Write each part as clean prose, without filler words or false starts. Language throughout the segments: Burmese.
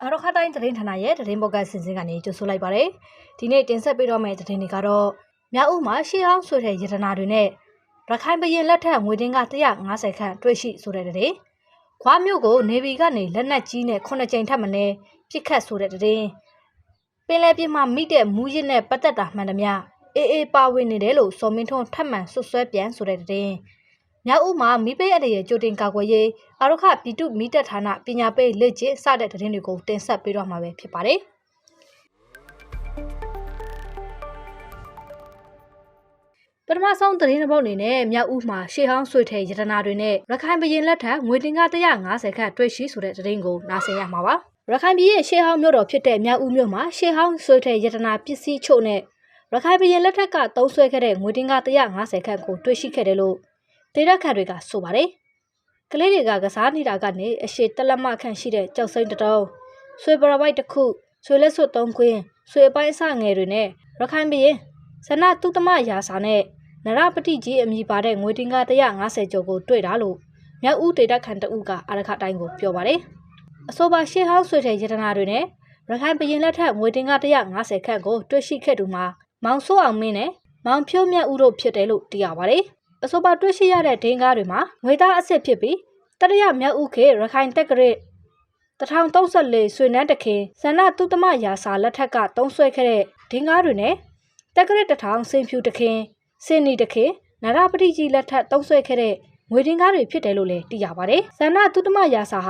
အာရခတိုင်းသတင်းဌာနရဲ့သတင်းပေါ်ကဆင်စင်ကနေကြိုဆိုလိုက်ပါတယ်။ဒီနေ့တင်ဆက်ပေးတော့မယ့်သတင်းတွေကတော့မြောက်ဦးမှာရှေးဟောင်းဆိုတဲ့ရတနာတွေနဲ့ရခိုင်ဘရင်လက်ထက်ငွေတင်းက150ခန့်တွေ့ရှိဆိုတဲ့တဲ့။ခွားမြို့ကိုနေဗီကနေလက်နက်ကြီးနဲ့9ကြိမ်ထပ်မံပစ်ခတ်ဆိုတဲ့တဲ့။ပင်လယ်ပြင်မှာမိတဲ့မူးရစ်နဲ့ပတ်သက်တာမှန်သမျှအေးပါဝင်နေတယ်လို့စော်မင်းထွန်းထပ်မံဆွဆွဲပြန်ဆိုတဲ့တဲ့။မြောက်ဦးမှာမိပိတ်အတရဲ့ကြိုတင်ကာကွယ်ရေးအာရခပြည်သူမိတက်ဌာနပညာပေးလက်ကျစတဲ့သတင်းတွေကိုတင်ဆက်ပေးတော့မှာပဲဖြစ်ပါတယ်။ပထမဆုံးသတင်းတစ်ပုဒ်အနေနဲ့မြောက်ဦးမှာရှေးဟောင်းဆွေထဲရတနာတွေနဲ့ရခိုင်ဘရင်လက်ထက်ငွေတင်က150ခန့်တွေ့ရှိဆိုတဲ့သတင်းကိုနားဆင်ရမှာပါ။ရခိုင်ပြည်ရဲ့ရှေးဟောင်းမြို့တော်ဖြစ်တဲ့မြောက်ဦးမြို့မှာရှေးဟောင်းဆွေထဲရတနာပစ္စည်းချို့နဲ့ရခိုင်ဘရင်လက်ထက်ကသုံးဆွဲခဲ့တဲ့ငွေတင်က150ခန့်ကိုတွေ့ရှိခဲ့တယ်လို့ဒေသခံတွေကဆိုပါတယ်။ကလေးတွေကကစားနေတာကနေအရှိတလက်မခန့်ရှိတဲ့ကြောက်စိမ့်တုံးဆွေပရပိုက်တစ်ခုဆွေလက်စွပ်3ခွင်းဆွေအပိုင်းအစငယ်တွေနဲ့ရခိုင်ဘရင်ဇနတုသမရာစာနဲ့နရပတိကြီးအမည်ပါတဲ့ငွေတင်က150ကျော်ကိုတွေ့တာလို့မြောက်ဦးဒေသခံတအုပ်ကအာရခတိုင်းကိုပြောပါတယ်။အဆိုပါရှေးဟောင်းဆွေထဲရတနာတွေနဲ့ရခိုင်ဘရင်လက်ထက်ငွေတင်က150ခန့်ကိုတွေ့ရှိခဲ့သူမှာမောင်စိုးအောင်မင်းနဲ့မောင်ဖြိုးမြတ်ဦးတို့ဖြစ်တယ်လို့သိရပါတယ်။အဆိုပါတွေ့ရှိရတဲ့ဒင်းကားတွေမှာငွေသားအစ်စ်ဖြစ်ပြီးတရရမြောက်ဦးခေရခိုင်တက်ကရစ်1034ဆွေနန်းတခင်ဇနတုသမရာစာလက်ထက်ကသုံးဆွဲခဲ့တဲ့ဒင်းကားတွေနဲ့တက်ကရစ်1000စင်ဖြူတခင်စင်နီတခင်နရပတိကြီးလက်ထက်သုံးဆွဲခဲ့တဲ့ငွေဒင်းကားတွေဖြစ်တယ်လို့လည်းသိရပါတယ်။ဇနတုသမရာစာဟာ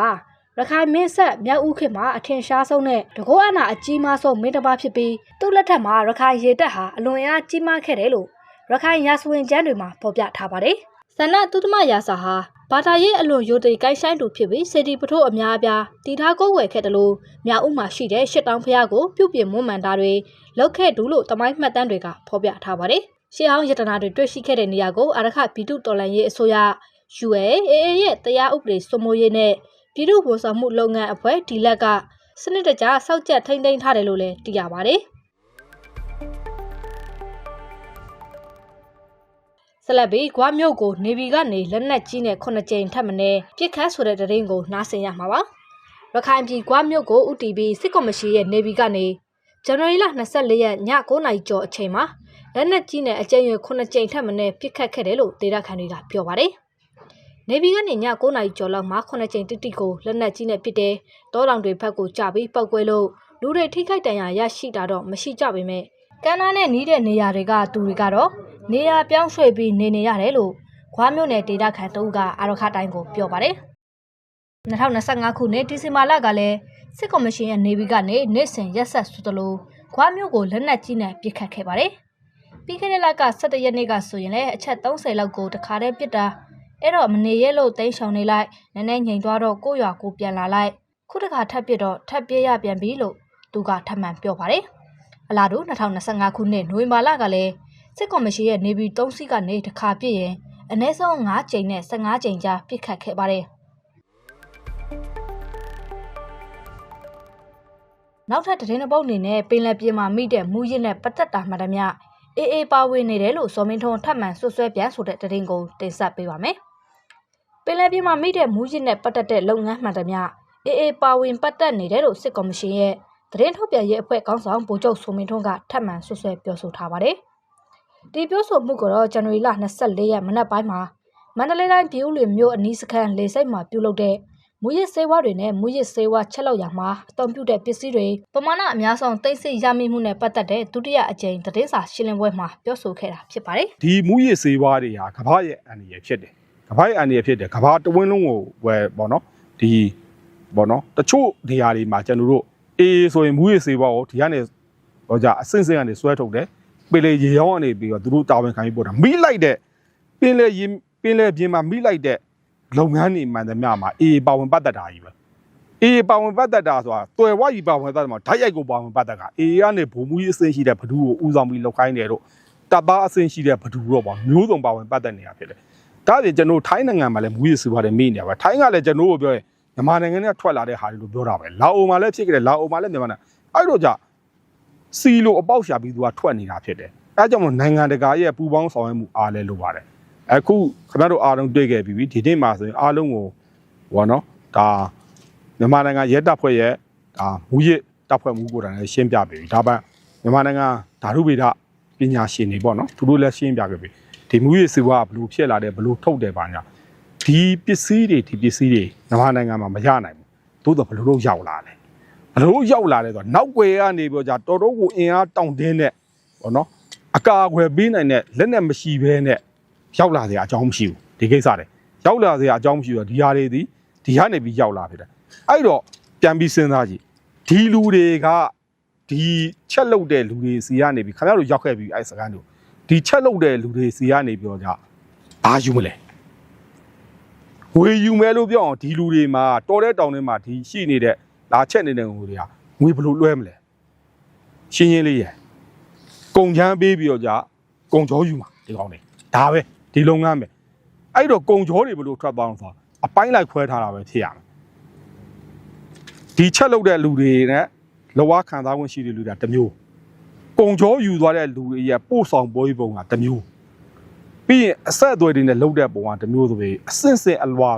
ရခိုင်မင်းဆက်မြောက်ဦးခေမှာအထင်ရှားဆုံးတဲ့တကောအနာအကြီးမားဆုံးမင်းတစ်ပါးဖြစ်ပြီးသူ့လက်ထက်မှာရခိုင်ရေတပ်ဟာအလွန်အားကြီးမားခဲ့တယ်လို့ရခိုင်ရာဇဝင်ကျမ်းတွေမှာဖော်ပြထားပါတယ်။ဇနတုသမရာစာဟာဘာသာရေးအလွန်ရိုသေကိုင်းဆိုင်သူဖြစ်ပြီးစေတီပထိုးအများအပြားတည်ထားကိုးဝယ်ခဲ့တယ်လို့မြောက်ဦးမှာရှိတဲ့ရှစ်တောင်ဖျားကိုပြုပြင်မွမ်းမံတာတွေလုပ်ခဲ့သူလို့တမိုင်းမှတ်တမ်းတွေကဖော်ပြထားပါတယ်။ရှေးဟောင်းရတနာတွေတွေ့ရှိခဲ့တဲ့နေရာကိုအာရခပြည်သူတော်လှန်ရေးအစိုးရ UAA ရဲ့တရားဥပဒေစိုးမိုးရေးနဲ့ပြည်သူ့ဝန်ဆောင်မှုလုပ်ငန်းအဖွဲ့ဒီလက်ကစနစ်တကျစောင့်ကြပ်ထိန်းသိမ်းထားတယ်လို့လည်းသိရပါတယ်။ဆလဘီကွာမြို့ကိုနေဗီကနေလက်နက်ကြီးနဲ့9ကြိမ်ထပ်မံပစ်ခတ်ဆိုတဲ့သတင်းကိုနားဆင်ရမှာပါ။ရခိုင်ပြည်ကွာမြို့ကိုဥတီပြီးစစ်ကော်မရှင်ရဲ့နေဗီကနေဇန်နဝါရီလ24ရက်ည9:00နာရီကျော်အချိန်မှာလက်နက်ကြီးနဲ့အကြိမ်9ကြိမ်ထပ်မံပစ်ခတ်ခဲ့တယ်လို့ဒေသခံတွေကပြောပါတယ်။နေဗီကနေည9:00နာရီကျော်လောက်မှာ9ကြိမ်တိတိကိုလက်နက်ကြီးနဲ့ပစ်တယ်။တောတောင်တွေဘက်ကိုကျပြီးပောက်ကွဲလို့လူတွေထိခိုက်ဒဏ်ရာရရှိတာတော့မရှိကြပေမဲ့ကမ်းနားနဲ့နီးတဲ့နေရာတွေကသူတွေကတော့နေရာပြောင်းရွှေ့ပြီးနေရတယ်လို့ခွားမြို့နယ်ဒေသခံတအုပ်ကအာရခတိုင်းကိုပြောပါတယ်။2025ခုနှစ်ဒီဇင်ဘာလကလည်းစစ်ကော်မရှင်ရဲ့နေဗီကနေနေ့စဉ်ရက်ဆက်ဆိုသလိုခွားမြို့ကိုလက်နက်ကြီးနဲ့ပစ်ခတ်ခဲ့ပါတယ်။ပြီးခဲ့တဲ့လက17ရက်နေ့ကဆိုရင်လည်းအချက်30လောက်ကိုတခါတည်းပစ်တာအဲ့တော့မနေရဲလို့တိမ်းရှောင်နေလိုက်နည်းနည်းငြိမ်သွားတော့ကိုရွာကိုပြန်လာလိုက်ခုတခါထပ်ပစ်တော့ထပ်ပြေးရပြန်ပြီလို့သူကထပ်မံပြောပါတယ်။အလားတူ2025ခုနှစ်နိုဝင်ဘာလကလည်းစစ်ကော်မရှင်ရဲ့နေဗီ3စီးကနေတခါပြည့်ရင်အနည်းဆုံး9ကြိမ်နဲ့15ကြိမ်ကြားပစ်ခတ်ခဲ့ပါတယ်။နောက်ထပ်သတင်းတစ်ပုဒ်အနေနဲ့ပင်လယ်ပြင်မှာမိတဲ့မူးရစ်နဲ့ပတ်သက်တာမှန်သမျှအေးပါဝင်နေတယ်လို့စော်မင်းထွန်းထပ်မံဆွဆွဲပြန်ဆိုတဲ့သတင်းကိုတင်ဆက်ပေးပါမယ်။ပင်လယ်ပြင်မှာမိတဲ့မူးရစ်နဲ့ပတ်သက်တဲ့လုပ်ငန်းမှန်သမျှအေးပါဝင်ပတ်သက်နေတယ်လို့စစ်ကော်မရှင်ရဲ့သတင်းထုတ်ပြန်ရေးအဖွဲ့ခေါင်းဆောင်ဗိုလ်ချုပ်စော်မင်းထွန်းကထပ်မံဆွဆွဲပြောဆိုထားပါတယ်။ဒီပြောဆိုမှုကတော့ဇန်နဝါရီလ24ရက်မနက်ပိုင်းမှာမန္တလေးတိုင်းပြည်ဦးလွင်မြို့အနီးစခန်းလေဆိပ်မှာပြုလုပ်တဲ့မူရစ်ဆေးဝါးတွေနဲ့မူရစ်ဆေးဝါးချက်လောက်ရာမှာအသုံးပြုတဲ့ပစ္စည်းတွေပမာဏအများဆုံးသိသိရမိမှုနဲ့ပတ်သက်တဲ့ဒုတိယအကြိမ်သတင်းစာရှင်းလင်းပွဲမှာပြောဆိုခဲ့တာဖြစ်ပါတယ်။ဒီမူရစ်ဆေးဝါးတွေဟာကမ္ဘာရဲ့အန္တရာယ်ဖြစ်တယ်။ကမ္ဘာရဲ့အန္တရာယ်ဖြစ်တယ်။ကမ္ဘာတဝန်းလုံးကိုဝယ်ပေါ့နော်။ဒီပေါ့နော်တချို့နေရာတွေမှာကျွန်တော်တို့ဆိုရင်မူရစ်ဆေးဝါးကိုဒီကနေဟောကြအစင်းစင်းကနေဆွဲထုတ်တယ်ပင်လေရေရောင်းကနေပြီးတော့သူတို့တာဝန်ခံပြီးပို့တာမိလိုက်တဲ့ပင်လေပြင်မှာမိလိုက်တဲ့လုပ်ငန်းတွေမှန်သမျှမှာပါဝင်ပတ်သက်တာကြီးပဲပါဝင်ပတ်သက်တာဆိုတာတွယ်ဝကြီးပါဝင်ပတ်သက်မှာဓာတ်ရိုက်ကိုပါဝင်ပတ်သက်ကကနေဘုံမူကြီးအဆင့်ရှိတဲ့ဘဒူကိုဦးဆောင်ပြီးလောက်ခိုင်းတယ်တို့တပ်သားအဆင့်ရှိတဲ့ဘဒူတော့ပေါ့မျိုးစုံပါဝင်ပတ်သက်နေတာဖြစ်တယ်ဒါ့အပြင်ကျွန်တော်ထိုင်းနိုင်ငံမှာလည်းမူကြီးစုပါတယ်မိနေပါထိုင်းကလည်းကျွန်တော်ကိုပြောရင်မြန်မာနိုင်ငံကထွက်လာတဲ့ဟာတွေလို့ပြောတာပဲလာအိုမှာလည်းဖြစ်ကြတယ်လာအိုမှာလည်းမြန်မာနိုင်ငံအဲ့တော့ကြစီလိုအပေါက်ရှာပြီးသူကထွက်နေတာဖြစ်တယ်အဲကြောင့်မို့နိုင်ငံတကာရဲ့ပူပေါင်းဆောင်ရွက်မှုအားလဲလိုပါတယ်အခုခင်ဗျားတို့အားလုံးတွေ့ခဲ့ပြီးဒီနေ့မှာဆိုရင်အားလုံးကိုဟောနော်ဒါမြန်မာနိုင်ငံရဲတပ်ဖွဲ့ရဲ့ မူရစ်တပ်ဖွဲ့မှုကိုယ်တိုင်လည်းရှင်းပြပြီဒါပေမဲ့မြန်မာနိုင်ငံဓာတုဗေဒပညာရှင်တွေပေါ့နော်သူတို့လည်းရှင်းပြခဲ့ပြီဒီမူရစ်စေဝါဘလို့ဖြစ်လာတယ်ဘလို့ထုတ်တယ်ပါညာဒီပစ္စည်းတွေမြန်မာနိုင်ငံမှာမရနိုင်ဘူးသို့တော့ဘလို့လို့ရောက်လာတယ်ဘလို့ရောက်လာတယ်ဆိုတော့နောက်ွယ်ကနေပြောကြတော်တော်ကိုအင်အားတောင့်တင်းတဲ့ပေါ့နော်အကာအကွယ်ပေးနိုင်တဲ့လက်နဲ့မရှိဘဲနဲ့ရောက်လာစရာအကြောင်းမရှိဘူးဒီကိစ္စတွေရောက်လာစရာအကြောင်းမရှိတော့ဒီဟာတွေဒီကနေပြီးရောက်လာဖြစ်တယ်အဲ့တော့ပြန်ပြီးစဉ်းစားကြည့်ဒီလူတွေကဒီချက်လုတ်တဲ့လူတွေစီကနေပြီးခင်ဗျားတို့ရောက်ခဲ့ပြီးအဲ့စကန်တို့ဒီချက်လုတ်တဲ့လူတွေစီကနေပြောကြဘာယူမလဲဝေယူမဲလို့ပြောအောင်ဒီလူတွေမှာတော်တဲ့တောင်ထဲမှာဒီရှိနေတဲ့လာချက်နေတဲ့ငွေတွေကငွေဘလို့လွှဲမလဲရှင်းလေးရယ်ကုန်ချမ်းပေးပြီးတော့ကြကုန်ကြောယူမှာဒီကောင်းနေဒါပဲဒီလုပ်ငန်းပဲအဲ့တော့ကုန်ကြောတွေဘလို့ထွက်သွားအောင်ဆိုအပိုင်းလိုက်ခွဲထားတာပဲဖြစ်ရမယ်ဒီချက်လုတ်တဲ့လူတွေနဲ့လောကခံစားဝင်ရှိတဲ့လူတွေကတစ်မျိုးကုန်ကြောယူသွားတဲ့လူတွေရဲ့ပို့ဆောင်ပွဲပုံကတစ်မျိုးပြီးရင်အဆက်အသွယ်တွေနဲ့လုတ်တဲ့ပုံကတစ်မျိုးဆိုပြီးအစင်စင်အလွာ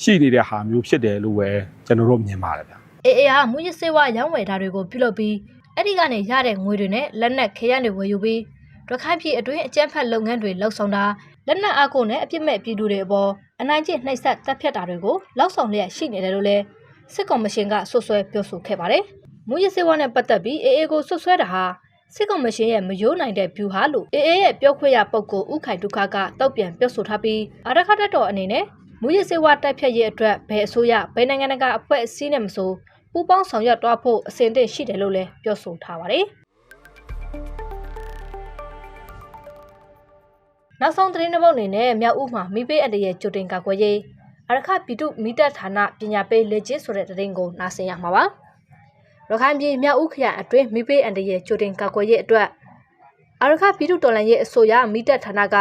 ရှိနေတဲ့ဟာမျိုးဖြစ်တယ်လို့ပဲကျွန်တော်တို့မြင်ပါတယ်ဗျအေးဟာမူရစ်စေဝါရောင်းဝယ်တာတွေကိုပြုလုပ်ပြီးအဲ့ဒီကနေရတဲ့ငွေတွေနဲ့လက်နက်ခဲယမ်းတွေဝယ်ယူပြီးရခိုင်ပြည်အတွင်းအကြမ်းဖက်လုပ်ငန်းတွေလှုပ်ဆောင်တာလက်နက်အားကိုနဲ့အပြစ်မဲ့ပြည်သူတွေအပေါ်အနိုင်ကျင့်နှိပ်စက်တပ်ဖြတ်တာတွေကိုလောက်ဆောင်လျက်ရှိနေတယ်လို့လည်းစစ်ကော်မရှင်ကဆွဆွဲပြောဆိုခဲ့ပါတယ်။မူရစ်စေဝါနဲ့ပတ်သက်ပြီးအေးကိုဆွဆွဲတာဟာစစ်ကော်မရှင်ရဲ့မယိုးနိုင်တဲ့ view ဟာလို့အေးရဲ့ပြောခွင့်ရပုဂ္ဂိုလ်ဦးခိုင်ဒုက္ခကတောက်ပြန်ပြောဆိုထားပြီးအာရခတ်တော်အနေနဲ့မူရစ်စေဝါတိုက်ဖြတ်ရေးအတွက်ဘယ်အစိုးရဘယ်နိုင်ငံကအဖွဲ့အစည်းနဲ့မဆိုပူးပေါင်းဆောင်ရွက်သွားဖို့အစဉ်သင့်ရှိတယ်လို့လည်းပြောဆိုထားပါတယ်။နောက်ဆုံးသတင်းတစ်ပုဒ်အနေနဲ့မြောက်ဦးမှာမိပေးအတရဲ့ကြိုတင်ကာကွယ်ရေးအရခပြည်သူမိသက်ဌာနပညာပေးလက်ကျင်းဆိုတဲ့သတင်းကိုနားဆင်ရမှာပါ။ရခိုင်ပြည်မြောက်ဦးခရိုင်အတွင်းမိပေးအတရဲ့ကြိုတင်ကာကွယ်ရေးအတွက်အရခပြည်သူတော်လှန်ရေးအစိုးရမိသက်ဌာနက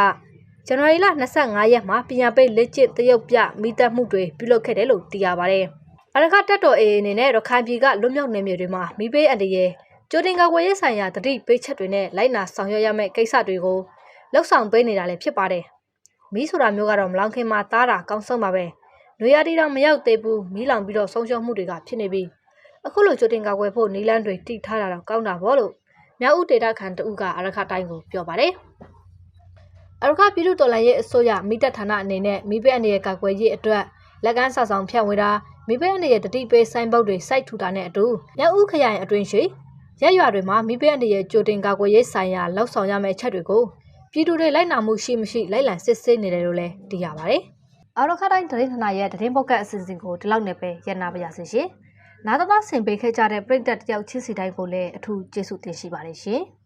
ဇန်နဝါရီလ25ရက်မှာပညာပေးလက်ကျင်းတရုတ်ပြမိသက်မှုတွေပြုလုပ်ခဲ့တယ်လို့သိရပါတယ်။အရခတပ်တော်အေအနေနဲ့ရခိုင်ပြည်ကလွတ်မြောက်နယ်မြေတွေမှာမိပေးအတရဲ့ကြိုတင်ကာကွယ်ရေးဆိုင်ရာတတိပေးချက်တွေနဲ့လိုက်နာဆောင်ရွက်ရမယ့်ကိစ္စတွေကိုလောက်ဆောင်ပေးနေတာလည်းဖြစ်ပါတယ်။မီးဆိုတာမျိုးကတော့မလောင်ခင်မှာတားတာကောင်းဆုံးပါပဲ။နွေရာသီတော့မရောက်သေးဘူးမီးလောင်ပြီးတော့ဆုံးရှုံးမှုတွေကဖြစ်နေပြီးအခုလိုကြိုတင်ကာကွယ်ဖို့နီလန်းတွေတိထားတာတော့ကောင်းတာပေါ့လို့မြောက်ဦးဒေတာခန်တဦးကအရခတိုင်းကိုပြောပါတယ်။အရခပြည်သူတော်လှန်ရေးအစိုးရမိသက်ဌာနအနေနဲ့မိဘအနေရဲ့ကာကွယ်ရေးအတွက်လက်ကမ်းစာဆောင်ဖြန့်ဝေတာမိဘအနေရဲ့တတိပေးဆိုင်းဘုတ်တွေစိုက်ထူတာနဲ့အတူမြောက်ဦးခရိုင်အတွင်းရှိရက်ရွာတွေမှာမိဘအနေရဲ့ကြိုတင်ကာကွယ်ရေးဆိုင်ရာလောက်ဆောင်ရမယ့်ချက်တွေကိုပြည်သူတွေလိုက်နာမှုရှိမရှိလိုက်လံစစ်ဆေးနေတယ်လို့လည်းသိရပါတယ်။အာရခတိုင်းသတင်းဌာနရဲ့သတင်းပုတ်ကတ်အစီအစဉ်ကိုဒီလောက်နဲ့ပဲရနာပါရစေရှင်။နားတော်ဆင်ပေးခဲ့ကြတဲ့ပရိသတ်တယောက်ချင်းစီတိုင်းကိုလည်းအထူးကျေးဇူးတင်ရှိပါတယ်ရှင်။